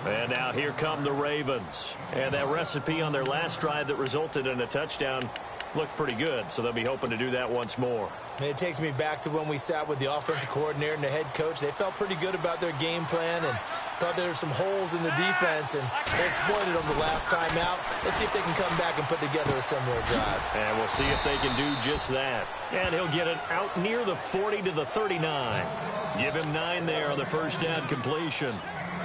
And now here come the Ravens. And that recipe on their last drive that resulted in a touchdown looked pretty good, so they'll be hoping to do that once more. It takes me back to when we sat with the offensive coordinator and the head coach. They felt pretty good about their game plan and thought there were some holes in the defense, and they exploited them the last time out. Let's see if they can come back and put together a similar drive. And we'll see if they can do just that. And he'll get it out near the 40 to the 39. Give him 9 there on the first down completion.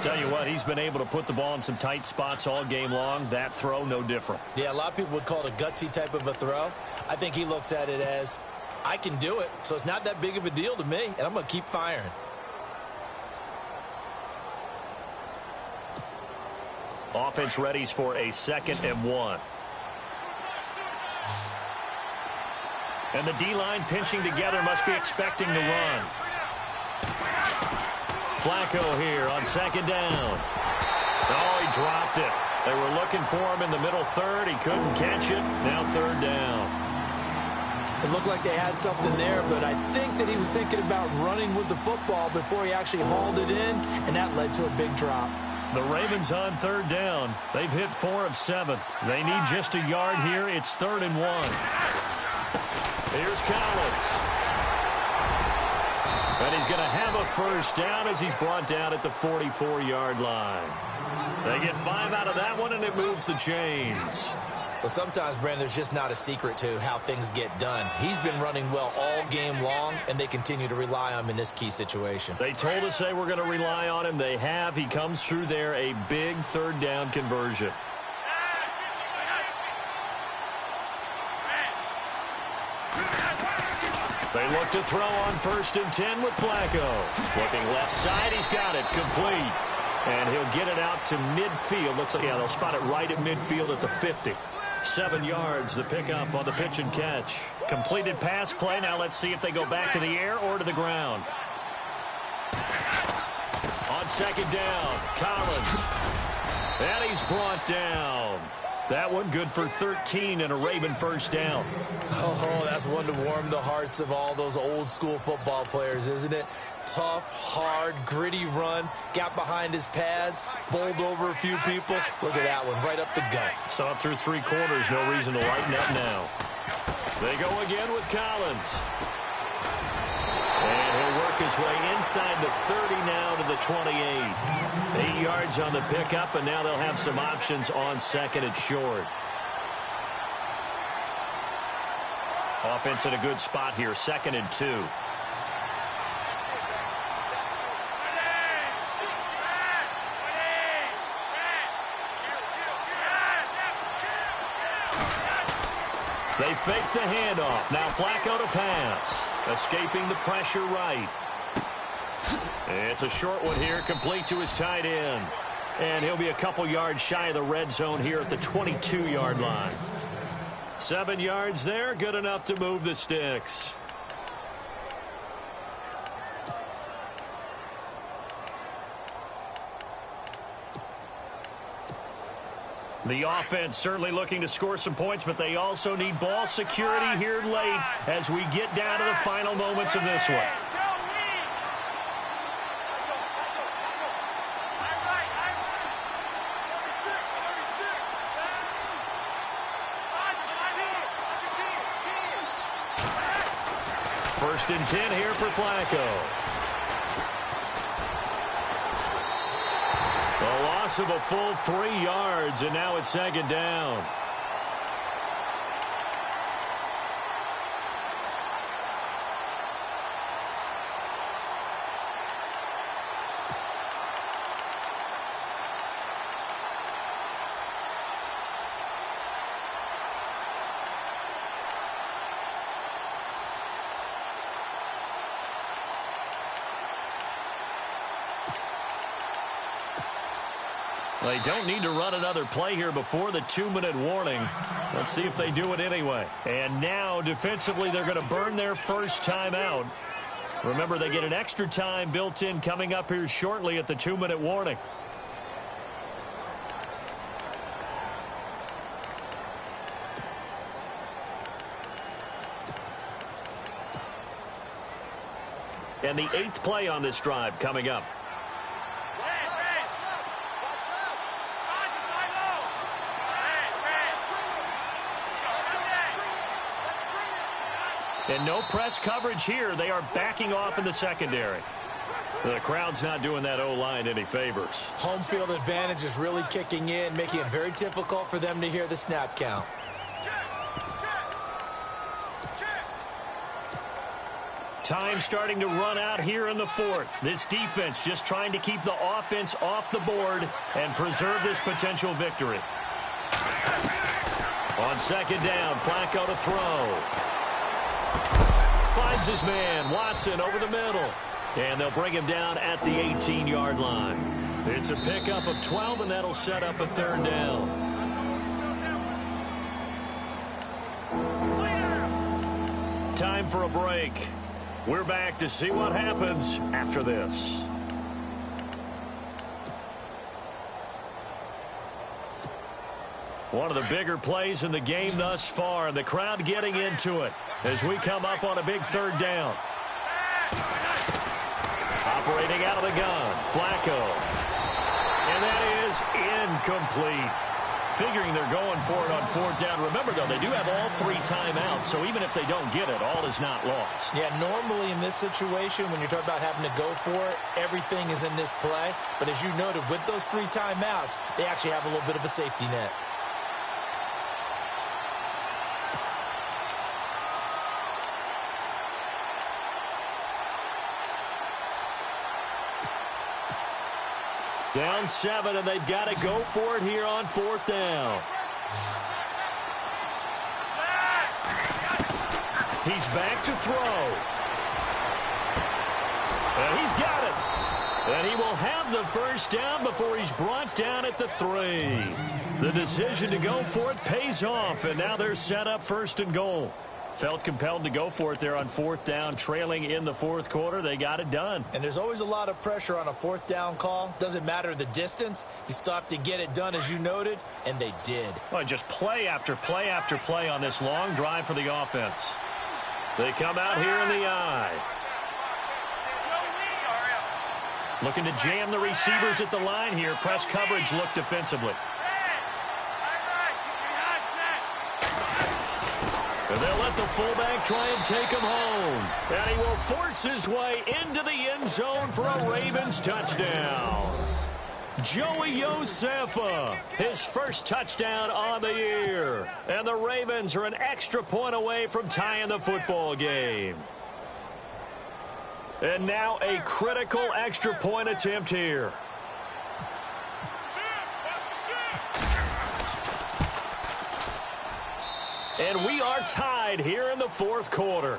Tell you what, he's been able to put the ball in some tight spots all game long. That throw, no different. Yeah, a lot of people would call it a gutsy type of a throw. I think he looks at it as, I can do it, so it's not that big of a deal to me, and I'm going to keep firing. Offense readies for a 2nd and 1. And the D-line pinching together must be expecting the run. Flacco here on 2nd down. Oh, he dropped it. They were looking for him in the middle third. He couldn't catch it. Now 3rd down. It looked like they had something there, but I think that he was thinking about running with the football before he actually hauled it in, and that led to a big drop. The Ravens on 3rd down. They've hit 4 of 7. They need just a yard here. It's 3rd and 1. Here's Collins. And he's going to have a first down as he's brought down at the 44-yard line. They get 5 out of that one, and it moves the chains. Well, sometimes, Brandon, there's just not a secret to how things get done. He's been running well all game long, and they continue to rely on him in this key situation. They told us they were going to rely on him. They have. He comes through there, a big 3rd down conversion. They look to throw on 1st and 10 with Flacco. Looking left side, he's got it, complete. And he'll get it out to midfield. They'll spot it right at midfield at the 50. 7 yards, the pickup on the pitch and catch. Completed pass play. Now let's see if they go back to the air or to the ground. On 2nd down, Collins. And he's brought down. That one good for 13 and a Raven first down. Oh, that's one to warm the hearts of all those old school football players, isn't it? Tough, hard, gritty run, got behind his pads, bowled over a few people. Look at that one, right up the gut. So up through 3 quarters, no reason to lighten up now. They go again with Collins. And he'll work his way inside the 30 now to the 28. 8 yards on the pickup, and now they'll have some options on 2nd and short. Offense in a good spot here, 2nd and 2. They fake the handoff. Now Flacco to pass. Escaping the pressure right. It's a short one here, complete to his tight end. And he'll be a couple yards shy of the red zone here at the 22-yard line. 7 yards there, good enough to move the sticks. The offense certainly looking to score some points, but they also need ball security here late as we get down to the final moments of this one. First and 10 here for Flacco. A loss of a full 3 yards, and now it's 2nd down. They don't need to run another play here before the 2-minute warning. Let's see if they do it anyway. And now, defensively, they're going to burn their first timeout. Remember, they get an extra time built in coming up here shortly at the 2-minute warning. And the 8th play on this drive coming up. And no press coverage here. They are backing off in the secondary. The crowd's not doing that O-line any favors. Home field advantage is really kicking in, making it very difficult for them to hear the snap count. Time starting to run out here in the 4th. This defense just trying to keep the offense off the board and preserve this potential victory. On 2nd down, Flacco to throw. Finds his man, Watson, over the middle. And they'll bring him down at the 18-yard line. It's a pickup of 12, and that'll set up a 3rd down. Time for a break. We're back to see what happens after this. One of the bigger plays in the game thus far, and the crowd getting into it as we come up on a big 3rd down. Operating out of the gun, Flacco. And that is incomplete. Figuring they're going for it on 4th down. Remember, though, they do have all 3 timeouts, so even if they don't get it, all is not lost. Yeah, normally in this situation, when you're talking about having to go for it, everything is in this play. But as you noted, with those 3 timeouts, they actually have a little bit of a safety net. Down 7, and they've got to go for it here on 4th down. He's back to throw. And he's got it. And he will have the 1st down before he's brought down at the 3. The decision to go for it pays off, and now they're set up 1st and goal. Felt compelled to go for it there on 4th down, trailing in the 4th quarter. They got it done. And there's always a lot of pressure on a 4th down call. Doesn't matter the distance. You still have to get it done, as you noted, and they did. Well, just play after play after play on this long drive for the offense. They come out here in the eye. Looking to jam the receivers at the line here. Press coverage look defensively. And they'll let the fullback try and take him home. And he will force his way into the end zone for a Ravens touchdown. Joey Josefa, his 1st touchdown on the year. And the Ravens are an extra point away from tying the football game. And now a critical extra point attempt here. And we are tied here in the 4th quarter.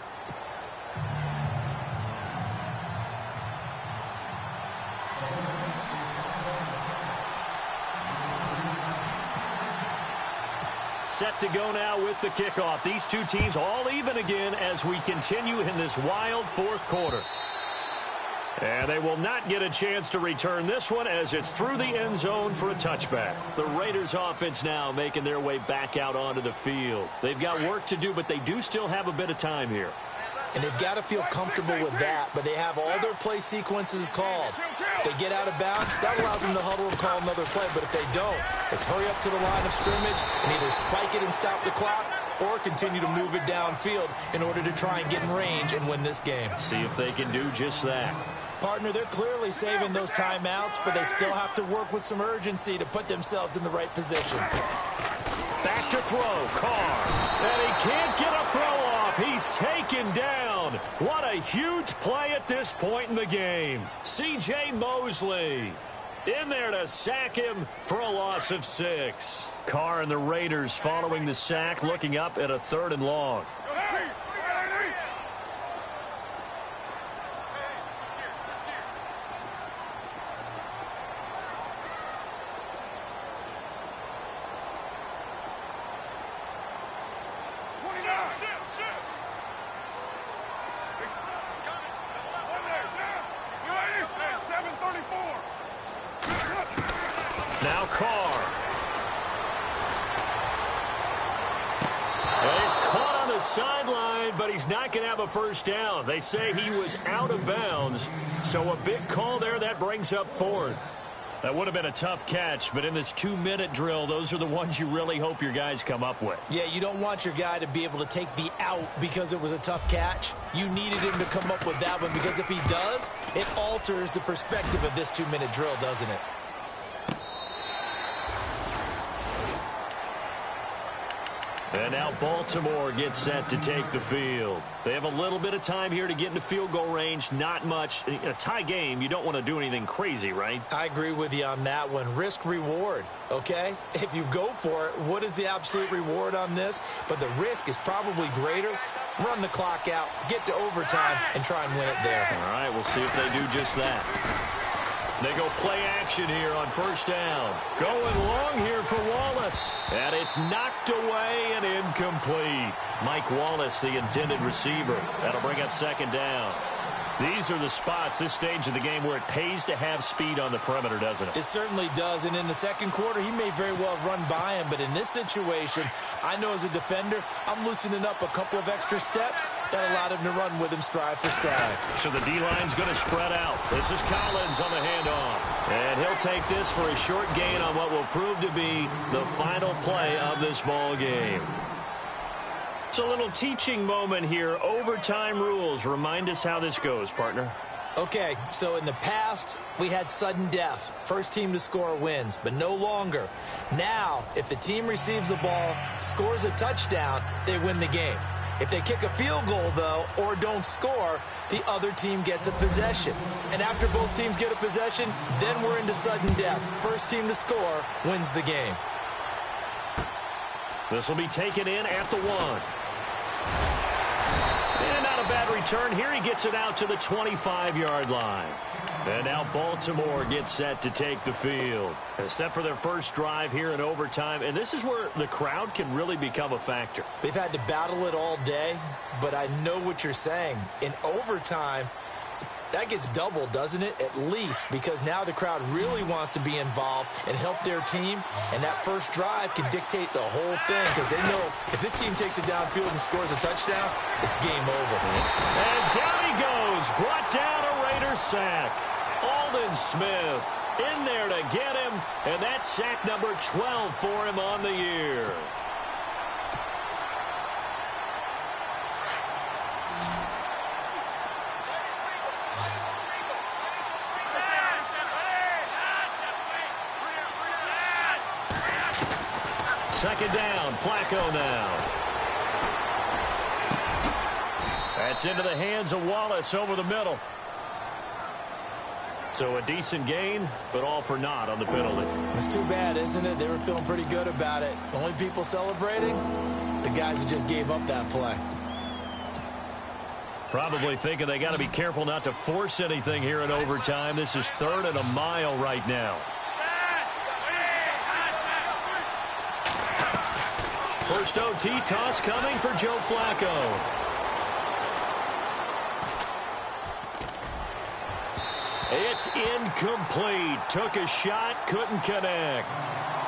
Set to go now with the kickoff. These two teams all even again as we continue in this wild 4th quarter. And they will not get a chance to return this one as it's through the end zone for a touchback. The Raiders offense now making their way back out onto the field. They've got work to do, but they do still have a bit of time here. And they've got to feel comfortable with that, but they have all their play sequences called. If they get out of bounds, that allows them to huddle and call another play. But if they don't, it's hurry up to the line of scrimmage and either spike it and stop the clock or continue to move it downfield in order to try and get in range and win this game. See if they can do just that. Partner, they're clearly saving those timeouts, but they still have to work with some urgency to put themselves in the right position. Back to throw, Carr. And he can't get a throw off. He's taken down. What a huge play at this point in the game. C.J. Mosley in there to sack him for a loss of 6. Carr and the Raiders following the sack, looking up at a 3rd and long. Now Carr. And he's caught on the sideline, but he's not going to have a first down. They say he was out of bounds, so a big call there. That brings up fourth. That would have been a tough catch, but in this 2-minute drill, those are the ones you really hope your guys come up with. Yeah, you don't want your guy to be able to take the out because it was a tough catch. You needed him to come up with that one, because if he does, it alters the perspective of this 2-minute drill, doesn't it? And now Baltimore gets set to take the field. They have a little bit of time here to get into field goal range. Not much. In a tie game, you don't want to do anything crazy, right? I agree with you on that one. Risk-reward, okay? If you go for it, what is the absolute reward on this? But the risk is probably greater. Run the clock out, get to overtime, and try and win it there. All right, we'll see if they do just that. They go play action here on first down. Going long here for Wallace. And it's knocked away and incomplete. Mike Wallace, the intended receiver. That'll bring up second down. These are the spots, this stage of the game, where it pays to have speed on the perimeter, doesn't it? It certainly does, and in the second quarter, he may very well have run by him, but in this situation, I know as a defender, I'm loosening up a couple of extra steps that allowed him to run with him stride for stride. So the D-line's going to spread out. This is Collins on the handoff. And he'll take this for a short gain on what will prove to be the final play of this ball game. It's a little teaching moment here. Overtime rules. Remind us how this goes, partner. Okay, so in the past, we had sudden death. First team to score wins, but no longer. Now, if the team receives the ball, scores a touchdown, they win the game. If they kick a field goal, though, or don't score, the other team gets a possession. And after both teams get a possession, then we're into sudden death. First team to score wins the game. This will be taken in at the 1. And not a bad return here. He gets it out to the 25-yard line. And now Baltimore gets set to take the field. Set for their first drive here in overtime. And this is where the crowd can really become a factor. They've had to battle it all day, but I know what you're saying. In overtime, that gets doubled, doesn't it? At least, because now the crowd really wants to be involved and help their team, and that first drive can dictate the whole thing, because they know if this team takes it downfield and scores a touchdown, it's game over. And down he goes, brought down a Raider sack. Aldon Smith in there to get him, and that's sack number 12 for him on the year. Second down, Flacco now. That's into the hands of Wallace over the middle. So a decent gain, but all for naught on the penalty. It's too bad, isn't it? They were feeling pretty good about it. The only people celebrating, the guys who just gave up that play. Probably thinking they got to be careful not to force anything here in overtime. This is 3rd and a mile right now. First OT toss coming for Joe Flacco. It's incomplete. Took a shot, couldn't connect.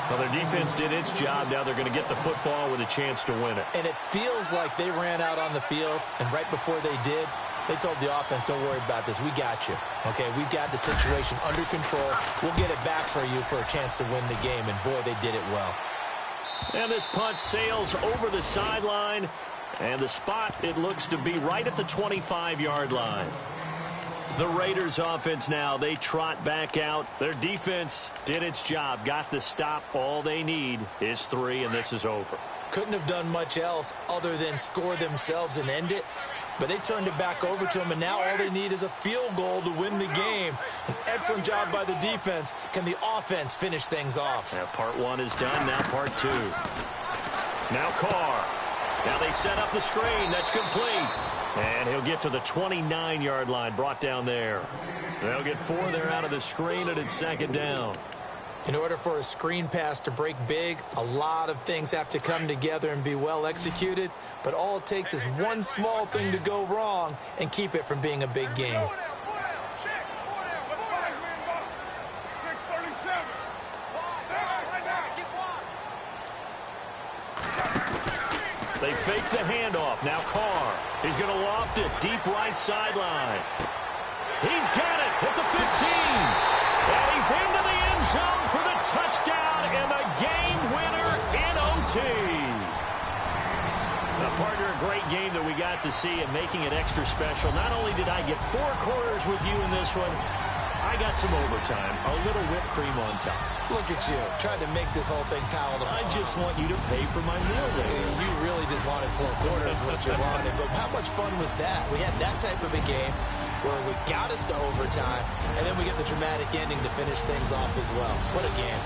Well, their defense did its job. Now they're going to get the football with a chance to win it. And it feels like they ran out on the field, and right before they did, they told the offense, don't worry about this. We got you. Okay, we've got the situation under control. We'll get it back for you for a chance to win the game, and boy, they did it well. And this punt sails over the sideline, and the spot, it looks to be right at the 25-yard line. The Raiders offense now, they trot back out. Their defense did its job, got the stop. All they need is 3, and this is over. Couldn't have done much else other than score themselves and end it. But they turned it back over to them, and now all they need is a field goal to win the game. An excellent job by the defense. Can the offense finish things off? Now part 1 is done, now part 2. Now Carr. Now they set up the screen. That's complete. And he'll get to the 29-yard line, brought down there. They'll get 4 there out of the screen, and it's second down. In order for a screen pass to break big, a lot of things have to come together and be well executed. But all it takes is one small thing to go wrong and keep it from being a big game. They fake the handoff. Now Carr. He's going to loft it deep right sideline. He's got it at the 15. And he's into the end zone for the touchdown and the game winner in OT. Now, partner, a great game that we got to see and making it extra special. Not only did I get 4 quarters with you in this one, I got some overtime, a little whipped cream on top. Look at you, trying to make this whole thing palatable. I just want you to pay for my meal later. You really just wanted 4 quarters, what you wanted. But how much fun was that? We had that type of a game where we got us to overtime, and then we get the dramatic ending to finish things off as well. What a game.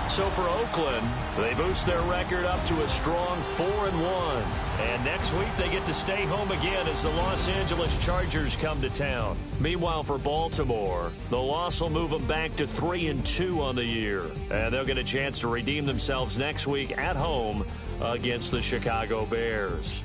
So for Oakland, they boost their record up to a strong 4-1. And next week they get to stay home again as the Los Angeles Chargers come to town. Meanwhile, for Baltimore, the loss will move them back to 3-2 on the year. And they'll get a chance to redeem themselves next week at home against the Chicago Bears.